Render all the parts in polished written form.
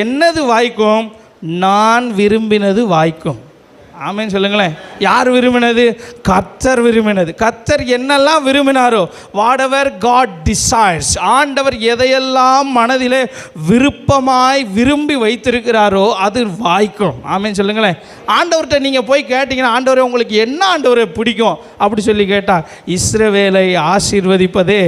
என்னது வாய்க்கும்? நான் விரும்பினது வாய்க்கும். ஆமென் சொல்லுங்களேன். யார் விரும்பினது? கர்த்தர் விரும்பினது. கர்த்தர் என்னெல்லாம் விரும்பினாரோ, வாட்எவர் காட் டிசைர்ஸ், ஆண்டவர் எதையெல்லாம் மனதிலே விருப்பமாய் விரும்பி வைத்திருக்கிறாரோ அது வாய்க்கும். ஆமென் சொல்லுங்களேன். ஆண்டவர்கிட்ட நீங்கள் போய் கேட்டிங்கன்னா, ஆண்டவரே உங்களுக்கு என்ன ஆண்டவரை பிடிக்கும் அப்படி சொல்லி கேட்டால், இஸ்ரவேலை ஆசீர்வதிப்பதே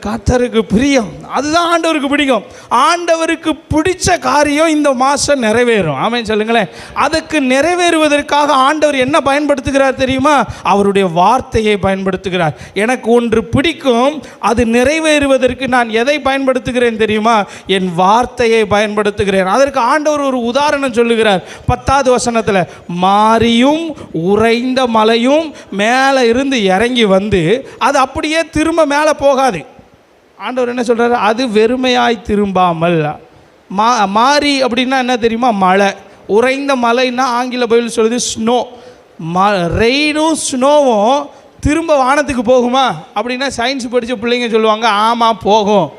கர்த்தருக்கு பிரியம். அதுதான் ஆண்டவருக்கு பிடிக்கும். ஆண்டவருக்கு பிடிச்ச காரியம் இந்த மாதம் நிறைவேறும். ஆமென் சொல்லுங்களேன். அதுக்கு நிறைவேறுவதற்காக ஆண்டவர் என்ன பயன்படுத்துகிறார் தெரியுமா? அவருடைய வார்த்தையை பயன்படுத்துகிறார். எனக்கு ஒன்று பிடிக்கும், அது நிறைவேறுவதற்கு நான் எதை பயன்படுத்துகிறேன் தெரியுமா? என் வார்த்தையை பயன்படுத்துகிறேன். அதற்கு ஆண்டவர் ஒரு உதாரணம் சொல்லுகிறார் 10வது வசனத்தில். மாரியும் உறைந்த மலையும் மேலே இருந்து இறங்கி வந்து அது அப்படியே திரும்ப மேலே போகாது. ஆண்டவர் என்ன சொல்கிறார்? அது வெறுமையாய் திரும்பாமல். மாறி அப்படின்னா என்ன தெரியுமா? மழை. உறைந்த மலைன்னா ஆங்கில பைபிள் சொல்லுது ஸ்னோ. ரெயினும் ஸ்னோவும் திரும்ப வானத்துக்கு போகுமா அப்படின்னா சயின்ஸ் படித்த பிள்ளைங்க சொல்லுவாங்க, ஆமாம் போகும்,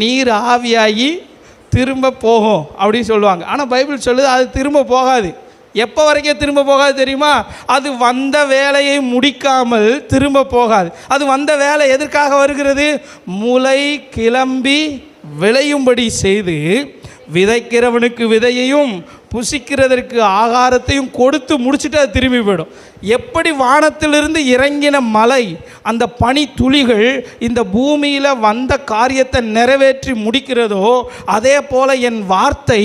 நீர் ஆவியாகி திரும்ப போகும் அப்படின்னு சொல்லுவாங்க. ஆனால் பைபிள் சொல்லுது அது திரும்ப போகாது. எப்போ வரைக்கும் திரும்ப போகாது தெரியுமா? அது வந்த வேலையை முடிக்காமல் திரும்ப போகாது. அது வந்த வேலை எதற்காக வருகிறது? முளை கிளம்பி விளையும்படி செய்து விதைக்கிறவனுக்கு விதையையும் புசிக்கிறதற்கு ஆகாரத்தையும் கொடுத்து முடிச்சுட்டு அது திரும்பி போயிடும். எப்படி வானத்திலிருந்து இறங்கின மலை, அந்த பனி துளிகள் இந்த பூமியில் வந்த காரியத்தை நிறைவேற்றி முடிக்கிறதோ, அதே போல் என் வார்த்தை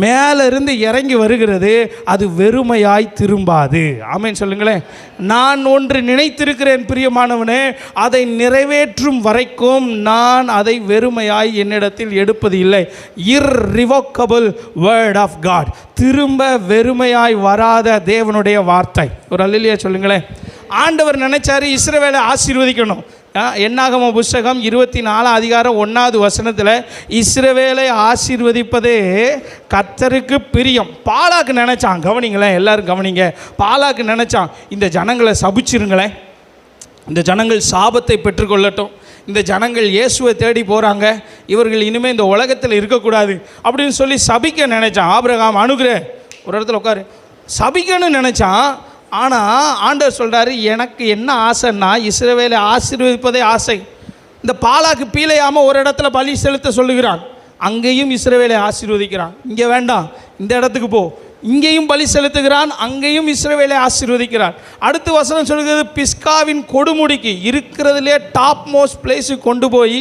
மேலிருந்து இறங்கி வருகிறது. அது வெறுமையாய் திரும்பாது. ஆமென் சொல்லுங்களேன். நான் ஒன்று நினைத்திருக்கிறேன் பிரியமானவனே, அதை நிறைவேற்றும் வரைக்கும் நான் அதை வெறுமையாய் என்னிடத்தில் எடுப்பது இல்லை. Irrevocable word of God. திரும்ப வெறுமையாய் வராத தேவனுடைய வார்த்தை. ஒரு அல்லேலூயா சொல்லுங்களேன். ஆண்டவர் நினைச்சாரு இஸ்ரவேலை ஆசீர்வதிக்கணும். என்னாகம புஸ்தகம் 24 அதிகாரம் 1வது வசனத்தில் இஸ்ரவேலை ஆசீர்வதிப்பதே கர்த்தருக்கு பிரியம். பாலாக்கு நினைச்சான். கவனிங்களேன், எல்லாரும் கவனிங்க. பாலாக்கு நினைச்சான், இந்த ஜனங்களை சபிச்சிருங்களேன், இந்த ஜனங்கள் சாபத்தை பெற்றுக்கொள்ளட்டும், இந்த ஜனங்கள் இயேசுவை தேடி போகிறாங்க, இவர்கள் இனிமேல் இந்த உலகத்தில் இருக்கக்கூடாது அப்படின்னு சொல்லி சபிக்க நினைச்சான். ஆபிரகாம் அணுகிற ஒரு இடத்துல உட்காரு சபிக்கணும்னு நினச்சான். ஆனால் ஆண்டவர் சொல்கிறாரு, எனக்கு என்ன ஆசைன்னா இஸ்ரவேலை ஆசீர்வதிப்பதே ஆசை. இந்த பாலாக்கு பீலையாமல் ஒரு இடத்துல பலி செலுத்த சொல்லுகிறான், அங்கேயும் இஸ்ரவேலை ஆசீர்வதிக்கிறான். இங்கே வேண்டாம், இந்த இடத்துக்கு போ, இங்கேயும் பலி செலுத்துகிறான், அங்கேயும் இஸ்ரவேலை ஆசீர்வதிக்கிறான். அடுத்த வசனம் சொல்கிறது, பிஸ்காவின் கொடுமுடிக்கு இருக்கிறதுலே டாப் மோஸ்ட் பிளேஸுக்கு கொண்டு போய்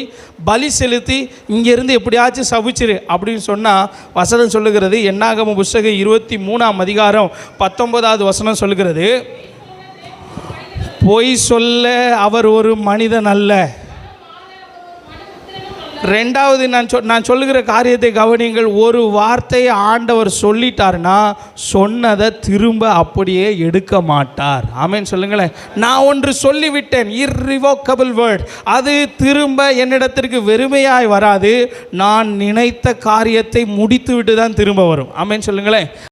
பலி செலுத்தி இங்கேருந்து எப்படியாச்சும் சபிச்சிரு அப்படின்னு சொன்னால் வசனம் சொல்லுகிறது. என்னாகம புஸ்தகம் 23ஆம் அதிகாரம் 19வது வசனம் சொல்லுகிறது, பொய் சொல்ல அவர் ஒரு மனிதன் அல்ல. ரெண்டாவது நான் சொல்லுகிற காரியத்தை கவனிங்கள். ஒரு வார்த்தையை ஆண்டவர் சொல்லிட்டார்னா சொன்னதை திரும்ப அப்படியே எடுக்க மாட்டார். ஆமென் சொல்லுங்களேன். நான் ஒன்று சொல்லிவிட்டேன், இர்ரிவோக்கபிள் வேர்ட், அது திரும்ப என்னிடத்திற்கு வெறுமையாய் வராது. நான் நினைத்த காரியத்தை முடித்து விட்டு தான் திரும்ப வரும். ஆமென் சொல்லுங்களேன்.